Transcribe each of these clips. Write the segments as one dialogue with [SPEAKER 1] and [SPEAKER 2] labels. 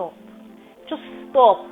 [SPEAKER 1] stop. Just stop.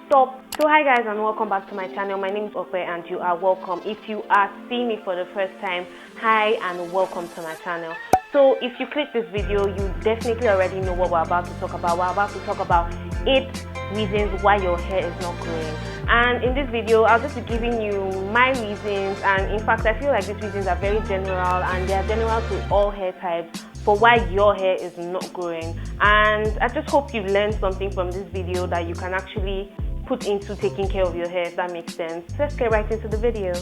[SPEAKER 1] Stop. So hi guys, and welcome back to my channel. My name is Ope and you are welcome. If you are seeing me for the first time, hi and welcome to my channel. So if you click this video, you definitely already know what we're about to talk about. We're about to talk about 8 reasons why your hair is not growing. And in this video, I'll just be giving you my reasons, and in fact I feel like these reasons are very general and they are general to all hair types for why your hair is not growing. And I just hope you learned something from this video that you can actually put into taking care of your hair, if that makes sense. Let's get right into the video.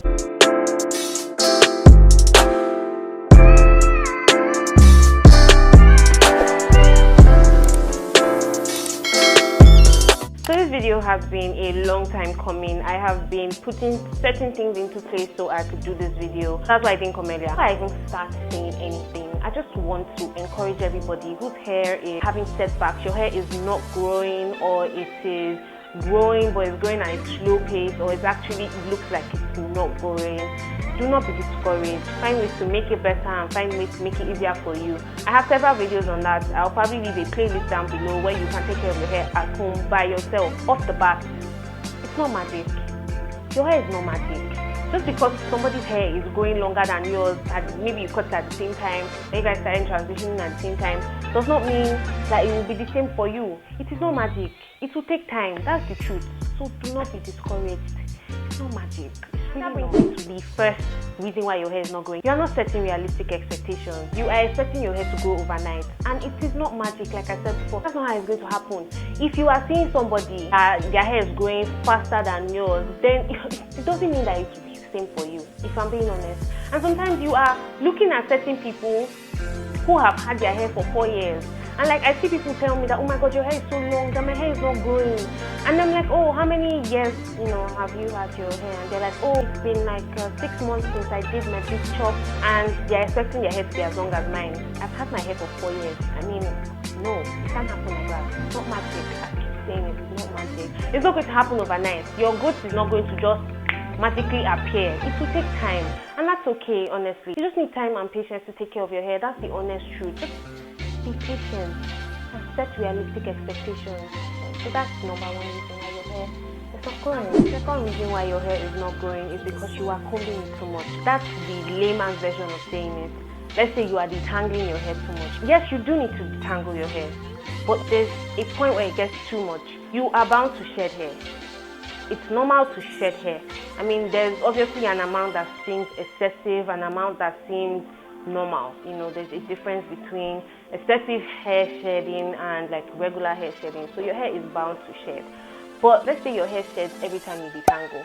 [SPEAKER 1] So this video has been a long time coming. I have been putting certain things into place so I could do this video. That's why I didn't come earlier. Before I even start saying anything, I just want to encourage everybody whose hair is having setbacks. Your hair is not growing, or it is growing but it's growing at a slow pace, or it looks like it's not growing. Do not be discouraged. Find ways to make it better and find ways to make it easier for you. I have several videos on that. I'll probably leave a playlist down below where you can take care of your hair at home by yourself. Off the bat, it's not magic. Your hair is not magic. Just because somebody's hair is growing longer than yours, and maybe you cut it at the same time, and you guys started transitioning at the same time, does not mean that it will be the same for you. It is not magic. It will take time. That's the truth. So do not be discouraged. It's not magic. That brings me to the first reason why your hair is not growing. You are not setting realistic expectations. You are expecting your hair to grow overnight, and it is not magic. Like I said before, that's not how it's going to happen. If you are seeing somebody their hair is growing faster than yours, then it doesn't mean that it will be the same for you, if I'm being honest. And sometimes you are looking at certain people who have had their hair for 4 years, and like I see people tell me that, oh my god, your hair is so long that my hair is not growing. And I'm like, oh, how many years have you had your hair? And they're like, oh, it's been like 6 months since I did my big chop, and they're expecting their hair to be as long as mine. I've had my hair for 4 years. I mean, no, it can't happen like that. It's not magic. I keep saying it, it's not magic. It's not going to happen overnight. Your growth is not going to just magically appear. It will take time, and that's okay. Honestly, you just need time and patience to take care of your hair. That's the honest truth. Just be patient and set realistic expectations. So that's number 1 reason why your hair is not growing. The second reason why your hair is not growing is because you are combing it too much. That's the layman's version of saying it. Let's say you are detangling your hair too much. Yes, you do need to detangle your hair, but there's a point where it gets too much. You are bound to shed hair. It's normal to shed hair. I mean, there's obviously an amount that seems excessive, an amount that seems normal. There's a difference between excessive hair shedding and like regular hair shedding. So your hair is bound to shed. But let's say your hair sheds every time you detangle.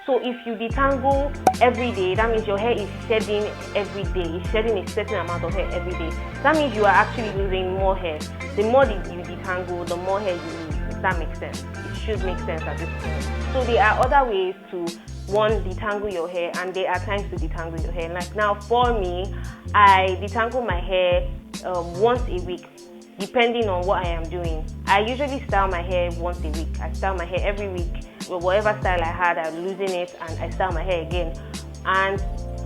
[SPEAKER 1] So if you detangle every day, that means your hair is shedding every day. It's shedding a certain amount of hair every day. That means you are actually losing more hair. The more that you detangle, the more hair you lose. If that makes sense. It should make sense at this point. So there are other ways to, one, detangle your hair, and there are times to detangle your hair. Like now for me, I detangle my hair once a week, depending on what I am doing. I usually style my hair once a week. I style my hair every week. Whatever style I had, I'm losing it, and I style my hair again. And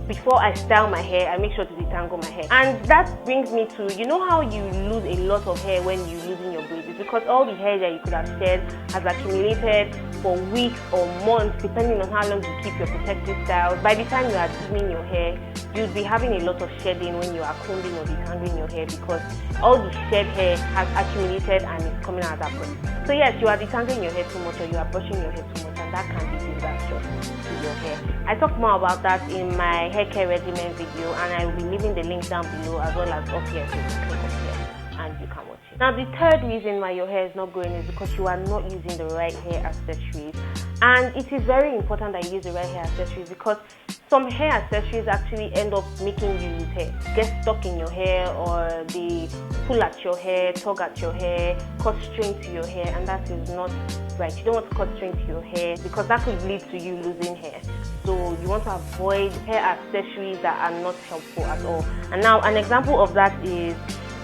[SPEAKER 1] before I style my hair, I make sure to detangle my hair. And that brings me to, how you lose a lot of hair when you're losing your braids? It's because all the hair that you could have shed has accumulated for weeks or months, depending on how long you keep your protective styles. By the time you are doing your hair, you'll be having a lot of shedding when you are combing or detangling your hair, because all the shed hair has accumulated and is coming out at that point. So yes, you are detangling your hair too much, or you are brushing your hair too much, and that can be disastrous to your hair. I talk more about that in my hair care regimen video, and I will be leaving the link down below as well as up here, so you can click up here and you can watch it. Now the third reason why your hair is not growing is because you are not using the right hair accessories. And it is very important that you use the right hair accessories, because some hair accessories actually end up making you lose hair, get stuck in your hair, or they pull at your hair, tug at your hair, cut string to your hair, and that is not right. You don't want to cut string to your hair, because that could lead to you losing hair. So you want to avoid hair accessories that are not helpful at all. And now an example of that is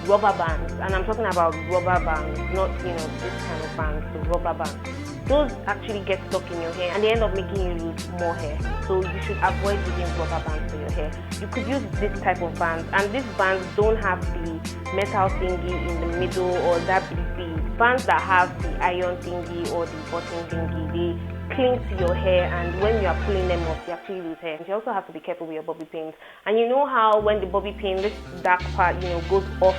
[SPEAKER 1] rubber bands, and I'm talking about rubber bands, not this kind of bands, the rubber bands. those actually get stuck in your hair and they end up making you lose more hair. So you should avoid using rubber bands for your hair. You could use this type of bands, and these bands don't have the metal thingy in the middle or that big bands that have the iron thingy or the button thingy. They cling to your hair, and when you are pulling them off, you actually lose hair. You also have to be careful with your bobby pins. And you know how when the bobby pin, this dark part, goes off,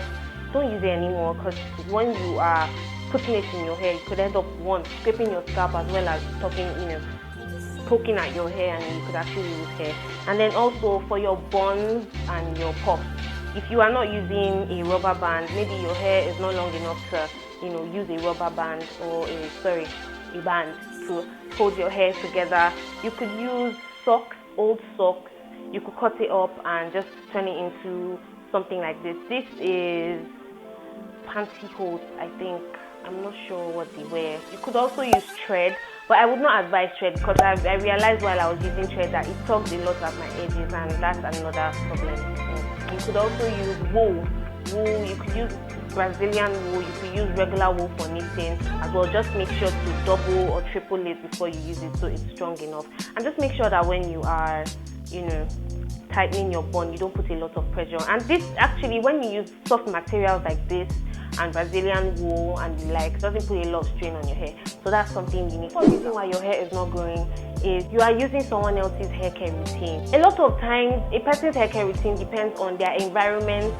[SPEAKER 1] don't use it anymore, because when you are putting it in your hair, you could end up scraping your scalp as well as poking at your hair, and you could actually lose hair. And then also for your buns and your puffs, if you are not using a rubber band, maybe your hair is not long enough to use a rubber band or a band to hold your hair together, you could use socks, old socks. You could cut it up and just turn it into something like this. This is pantyhose, I think. I'm not sure what they wear. You could also use thread, but I would not advise thread, because I realized while I was using thread that it tugs a lot at my edges, and that's another problem. You could also use wool. You could use Brazilian wool. You could use regular wool for knitting as well. Just make sure to double or triple it before you use it so it's strong enough. And just make sure that when you are, tightening your bun, you don't put a lot of pressure. And this actually, when you use soft materials like this and Brazilian wool and the like, doesn't put a lot of strain on your hair. So that's something you need. The reason why your hair is not growing is you are using someone else's hair care routine. A lot of times, a person's hair care routine depends on their environment,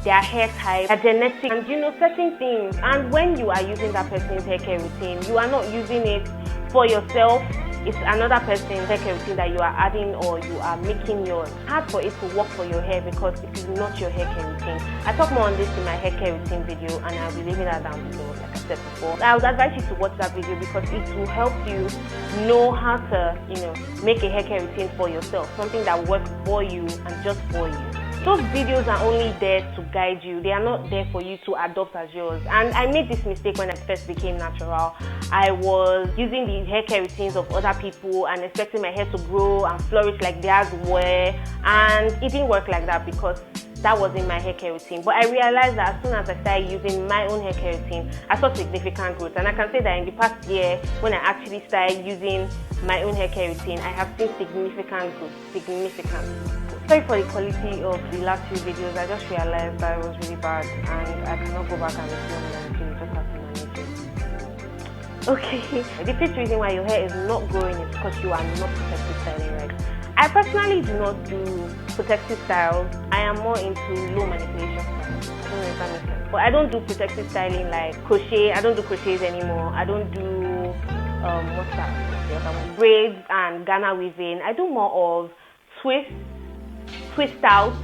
[SPEAKER 1] their hair type, their genetics, and certain things. And when you are using that person's hair care routine, you are not using it for yourself. It's another person's hair care routine that you are adding, or you are making yours. Hard for it to work for your hair because it is not your hair care routine. I talk more on this in my hair care routine video, and I'll be leaving that down below, like I said before. I would advise you to watch that video because it will help you know how to, make a hair care routine for yourself, something that works for you and just for you. Those videos are only there to guide you. They are not there for you to adopt as yours. And I made this mistake when I first became natural. I was using the hair care routines of other people and expecting my hair to grow and flourish like theirs were. And it didn't work like that because that wasn't my hair care routine. But I realized that as soon as I started using my own hair care routine, I saw significant growth. And I can say that in the past year, when I actually started using my own hair care routine, I have seen significant growth. Sorry for the quality of the last few videos. I just realized that it was really bad and I cannot go back and film them, so you just have to manage it. Okay. The fifth reason why your hair is not growing is because you are not protective styling right. I personally do not do protective styles. I am more into low manipulation styles. I don't know if that makes sense. But I don't do protective styling like crochet. I don't do crochets anymore. I don't do what's that? Braids and Ghana weaving. I do more of twist out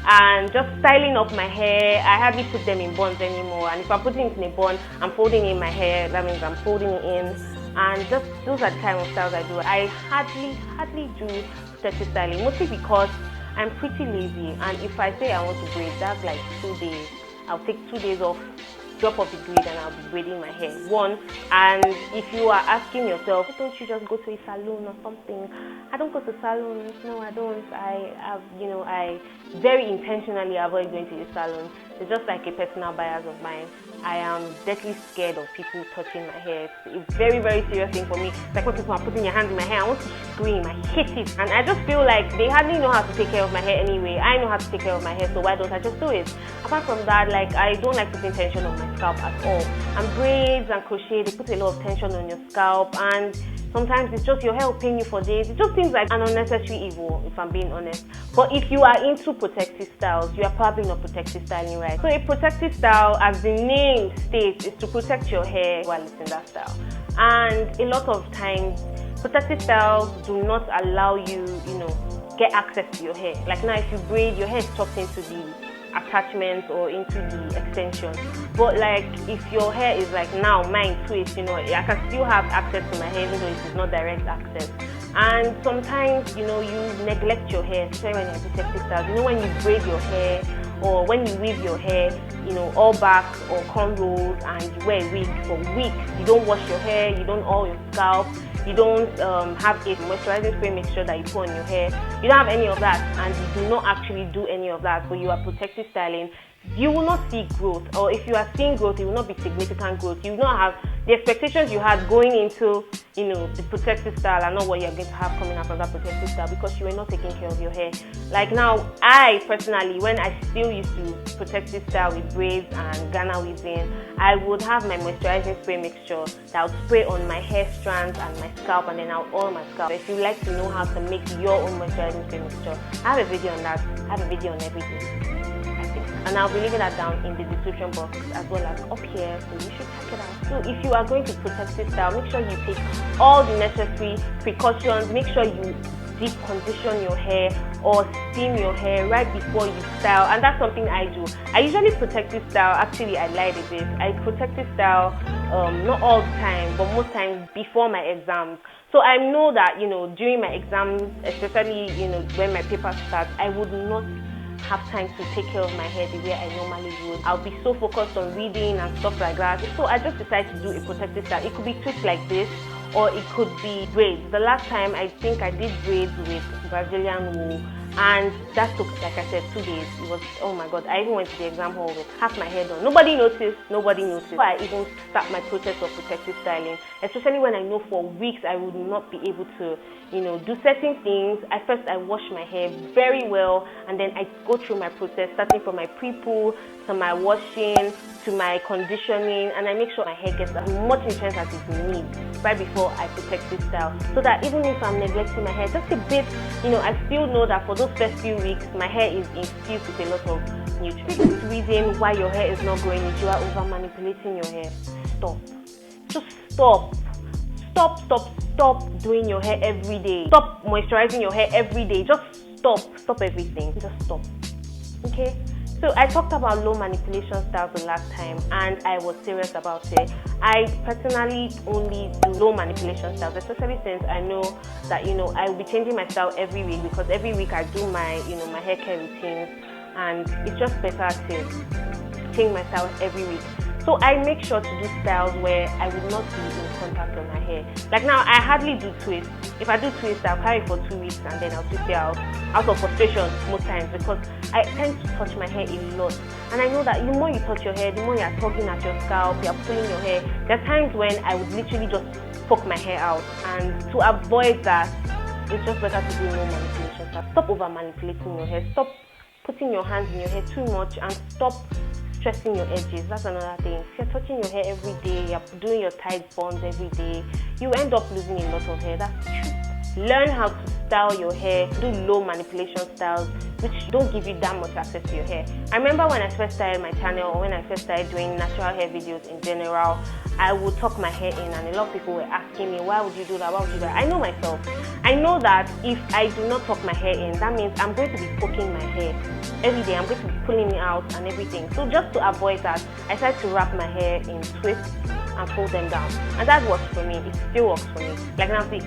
[SPEAKER 1] and just styling up my hair. I hardly put them in buns anymore, and if I'm putting it in a bun, I'm folding in my hair. That means I'm folding it in, and just those are the kind of styles I do. I hardly do protective styling, mostly because I'm pretty lazy, and if I say I want to braid, that's like 2 days. I'll take 2 days off, drop off the grid, and I'll be braiding my hair. And if you are asking yourself, why don't you just go to a salon or something? I don't go to salons. No, I don't. I very intentionally avoid going to the salon. It's just like a personal bias of mine. I am deathly scared of people touching my hair. It's a very, very serious thing for me. It's like when people are putting their hands in my hair, I want to scream. I hate it. And I just feel like they hardly know how to take care of my hair anyway. I know how to take care of my hair, so why don't I just do it? Apart from that, I don't like putting tension on my scalp at all. And braids and crochet, they put a lot of tension on your scalp, and sometimes it's just your hair will pain you for days. It just seems like an unnecessary evil, if I'm being honest. But if you are into protective styles, you are probably not protective styling right. So a protective style, as the name states, is to protect your hair while it's in that style. And a lot of times, protective styles do not allow you, get access to your hair. Like now, if you braid, your hair is tucked into the attachments or into the extension. But like if your hair is like now mine twist, I can still have access to my hair even though it is not direct access. And sometimes you neglect your hair, especially when you're protective styles. When you braid your hair or when you weave your hair, all back or cornrows, and you wear a wig for weeks, you don't wash your hair, you don't oil your scalp, you don't have a moisturizing spray mixture that you put on your hair. You don't have any of that, and you do not actually do any of that, but you are protective styling. you will not see growth, or if you are seeing growth, it will not be significant growth. You will not have the expectations you had going into, you know, the protective style are not what you're going to have coming out of that protective style, because you were not taking care of your hair. Like now, I personally, when I still used to protective style with braids and Ghana weaving, I would have my moisturizing spray mixture that I would spray on my hair strands and my scalp, and then I'll oil my scalp. If you like to know how to make your own moisturizing spray mixture, I have a video on that. I have a video on everything, and I'll be leaving that down in the description box as well as up here, so you should check it out. So if you are going to protective style, make sure you take all the necessary precautions. Make sure you deep condition your hair or steam your hair right before you style, and that's something I do. I usually protective style, actually I lied a bit, I protective style not all the time, but most times before my exams. So I know that, you know, during my exams, especially, you know, when my papers start, I would not have time to take care of my hair the way I normally would. I'll be so focused on reading and stuff like that. So I just decided to do a protective style. It could be twists like this, or it could be braids. The last time I think I did braids with Brazilian wool, and that took, like I said, 2 days. It was, oh my god, I even went to the exam hall with half my hair done. Nobody noticed. So I even start my process of protective styling, especially when I know for weeks I would not be able to, you know, do certain things. First I wash my hair very well, and then I go through my process, starting from my pre-poo to my washing to my conditioning, and I make sure my hair gets as much nutrients as it needs right before I protective style, so that even if I'm neglecting my hair just a bit, you know, I still know that for those first few weeks my hair is infused with a lot of nutrients. The biggest reason why your hair is not growing is you are over manipulating your hair. Stop. Just stop. Stop doing your hair every day. Stop moisturizing your hair every day. Just stop everything. Just stop. Okay? So I talked about low manipulation styles the last time, and I was serious about it. I personally only do low manipulation styles, especially since I know that, you know, I will be changing my style every week, because every week I do my, you know, my hair care routines, and it's just better to change my style every week. So I make sure to do styles where I will not be in contact with my hair. Like now, I hardly do twists. If I do twists, I'll carry it for 2 weeks and then I'll twist it out of frustration most times, because I tend to touch my hair a lot. And I know that the more you touch your hair, the more you're tugging at your scalp, you're pulling your hair. There are times when I would literally just poke my hair out, and to avoid that, it's just better to do no manipulation. Stop over manipulating your hair. Stop putting your hands in your hair too much, and stop stressing your edges. That's another thing. If you're touching your hair every day, you're doing your tight bonds every day, you end up losing a lot of hair. That's the truth. Learn how to style your hair. Do low manipulation styles which don't give you that much access to your hair. I remember when I first started my channel, or when I first started doing natural hair videos in general, I would tuck my hair in, and a lot of people were asking me, why would you do that? Why would you do that? I know myself. I know that if I do not tuck my hair in, that means I'm going to be poking my hair every day. I'm going to be pulling it out and everything. So just to avoid that, I decided to wrap my hair in twists and fold them down. And that works for me. It still works for me. Like now, see,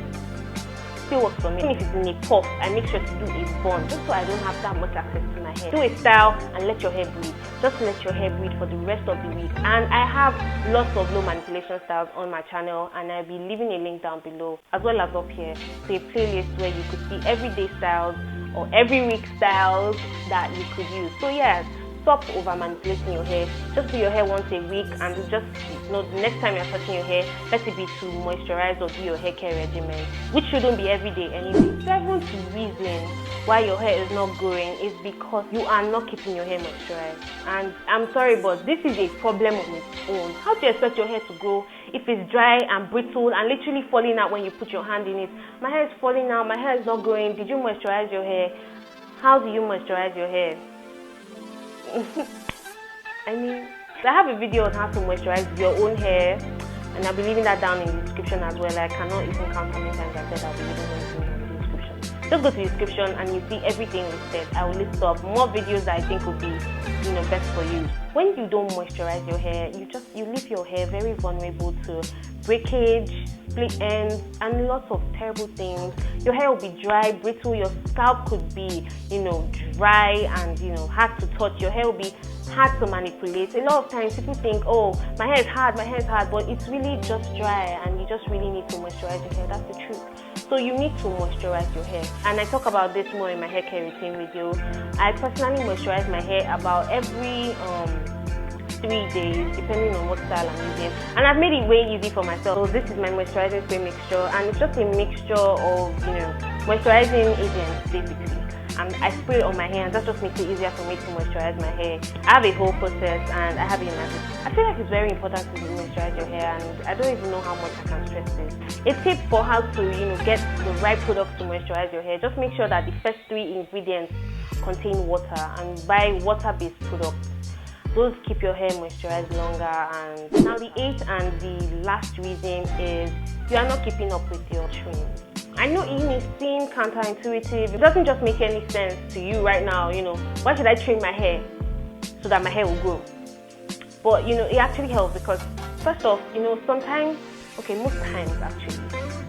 [SPEAKER 1] still works for me. Even if it's in a puff, I make sure to do a bun, just so I don't have that much access to my hair. Do a style and let your hair breathe. Just let your hair breathe for the rest of the week. And I have lots of low manipulation styles on my channel, and I'll be leaving a link down below, as well as up here, to a playlist where you could see everyday styles or every week styles that you could use. So yeah, stop over manipulating your hair. Just do your hair once a week, and just, you know, the next time you're touching your hair, let it be to moisturize or do your hair care regimen, which shouldn't be every day anyway. 7th reason why your hair is not growing is because you are not keeping your hair moisturized. And I'm sorry, but this is a problem on its own. How do you expect your hair to grow if it's dry and brittle and literally falling out when you put your hand in it? My hair is falling out, my hair is not growing. Did you moisturize your hair? How do you moisturize your hair? I mean, I have a video on how to moisturize your own hair, and I'll be leaving that down in the description as well. I cannot even count how many times I said I'll be leaving everything in the description. Just go to the description and you see everything listed. I will list up more videos that I think would be, you know, best for you. When you don't moisturize your hair, you leave your hair very vulnerable to breakage, split ends, and lots of terrible things. Your hair will be dry, brittle, your scalp could be, you know, dry and, you know, hard to touch. Your hair will be hard to manipulate. A lot of times people think, oh, my hair is hard, but it's really just dry, and you just really need to moisturize your hair. That's the truth. So you need to moisturize your hair. And I talk about this more in my hair care routine video. I personally moisturize my hair about every 3 days, depending on what style I'm using. And I've made it way easy for myself. So this is my moisturizing spray mixture, and it's just a mixture of, moisturizing agents basically. And I spray it on my hair, and that just makes it easier for me to moisturize my hair. I have a whole process, and I have it in my book. I feel like it's very important to moisturize your hair, and I don't even know how much I can stress this. A tip for how to, get the right products to moisturize your hair: just make sure that the first 3 ingredients contain water, and buy water-based products. Those keep your hair moisturized longer. And now the 8th and the last reason is you are not keeping up with your trim. I know it may seem counterintuitive. It doesn't just make any sense to you right now, why should I trim my hair so that my hair will grow? But it actually helps because first off, sometimes, most times actually,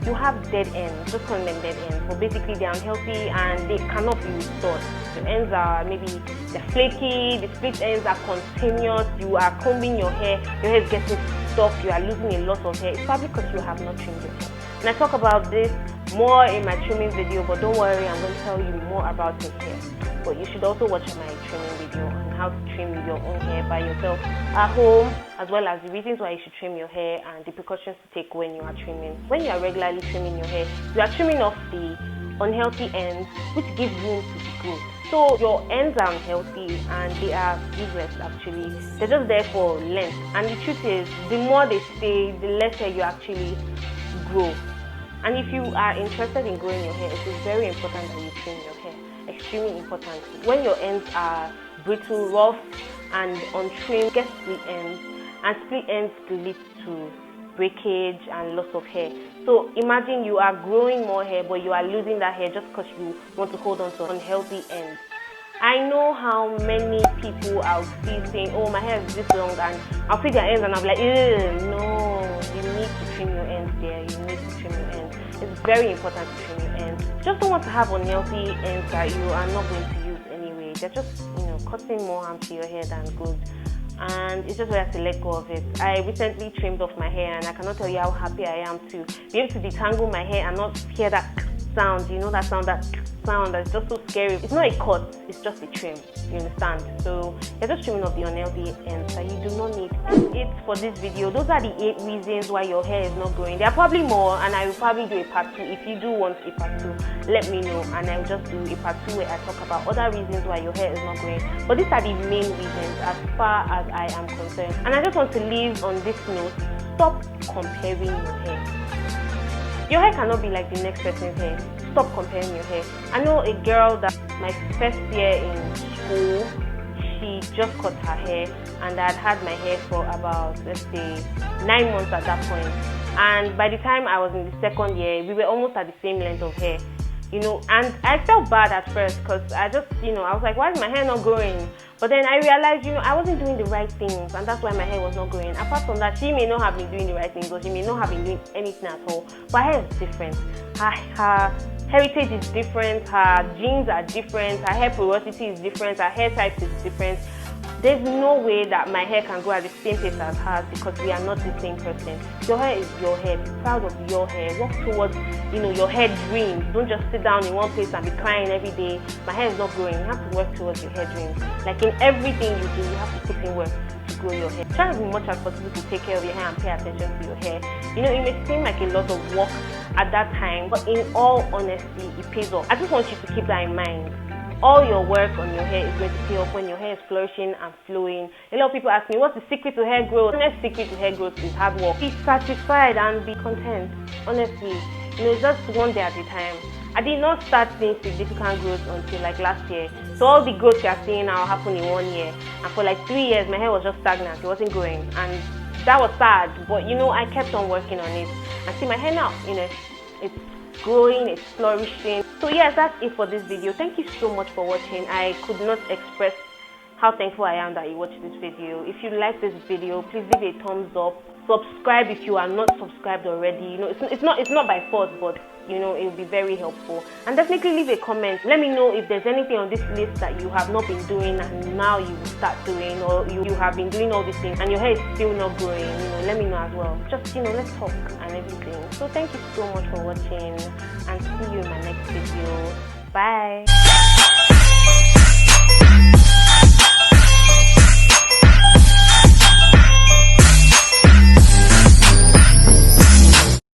[SPEAKER 1] you have dead ends, just calling them dead ends, but basically they're unhealthy and they cannot be restored. The ends are they're flaky, the split ends are continuous, you are combing your hair is getting stuck, you are losing a lot of hair. It's probably because you have not trimmed your hair. And I talk about this more in my trimming video, but don't worry, I'm going to tell you more about your hair. But you should also watch my trimming video on how to trim your own hair by yourself at home, as well as the reasons why you should trim your hair and the precautions to take when you are trimming. When you are regularly trimming your hair, you are trimming off the unhealthy ends, which give room to grow. So your ends are unhealthy and they are useless actually. They're just there for length. And the truth is, the more they stay, the less hair you actually grow. And if you are interested in growing your hair, it is very important that you trim your hair. Extremely important. When your ends are brittle, rough, and untrimmed, get split ends, and split ends lead to breakage and loss of hair. So imagine you are growing more hair, but you are losing that hair just because you want to hold on to unhealthy ends. I know how many people I'll see saying, oh, my hair is this long, and I'll see their ends and I'll be like, no, you need to trim your ends there. You need to trim your ends. It's very important to trim your ends. Just don't want to have unhealthy ends that you are not going to use anyway. They're just, causing more harm to your hair than good. And it's just better to let go of it. I recently trimmed off my hair, and I cannot tell you how happy I am to be able to detangle my hair and not hear that sound. That sound that's just so scary. It's not a cut, it's just a trim, you understand? So you're just trimming off the unhealthy ends that you do not need. That's it for this video. Those are the 8 reasons why your hair is not growing. There are probably more, and I will probably do a part 2. If you do want a part 2, let me know, and I will just do a part 2 where I talk about other reasons why your hair is not growing. But these are the main reasons as far as I am concerned. And I just want to leave on this note: stop comparing your hair. Your hair cannot be like the next person's hair. Stop comparing your hair. I know a girl that my first year in school, she just cut her hair, and I'd had my hair for about, let's say, 9 months at that point. And by the time I was in the 2nd year, we were almost at the same length of hair. And I felt bad at first because I just, I was like, why is my hair not growing? But then I realized, I wasn't doing the right things, and that's why my hair was not growing. Apart from that, she may not have been doing the right things, or she may not have been doing anything at all. But her hair is different. Her heritage is different, her genes are different, her hair porosity is different, her hair type is different. There's no way that my hair can grow at the same pace as hers because we are not the same person. Your hair is your hair. Be proud of your hair. Work towards, your hair dreams. Don't just sit down in one place and be crying every day. My hair is not growing. You have to work towards your hair dreams. Like in everything you do, you have to put in work to grow your hair. Try as much as possible to take care of your hair and pay attention to your hair. It may seem like a lot of work at that time, but in all honesty, it pays off. I just want you to keep that in mind. All your work on your hair is going to pay off when your hair is flourishing and flowing. A lot of people ask me, what's the secret to hair growth? The next secret to hair growth is hard work. Be satisfied and be content. Honestly, just one day at a time. I did not start seeing significant growth until like last year. So all the growth you are seeing now happened in 1 year. And for like 3 years, my hair was just stagnant. It wasn't growing. And that was sad. But I kept on working on it. And see my hair now, it's growing, it's flourishing. So yes, that's it for this video. Thank you so much for watching. I could not express how thankful I am that you watched this video. If you like this video, please leave a thumbs up. Subscribe if you are not subscribed already. It's not by force, but you know, it will be very helpful. And definitely leave a comment. Let me know if there's anything on this list that you have not been doing and now you will start doing, or you have been doing all these things and your hair is still not growing. You know, let me know as well. Just, you know, let's talk and everything. So thank you so much for watching, and see you in my next video. Bye.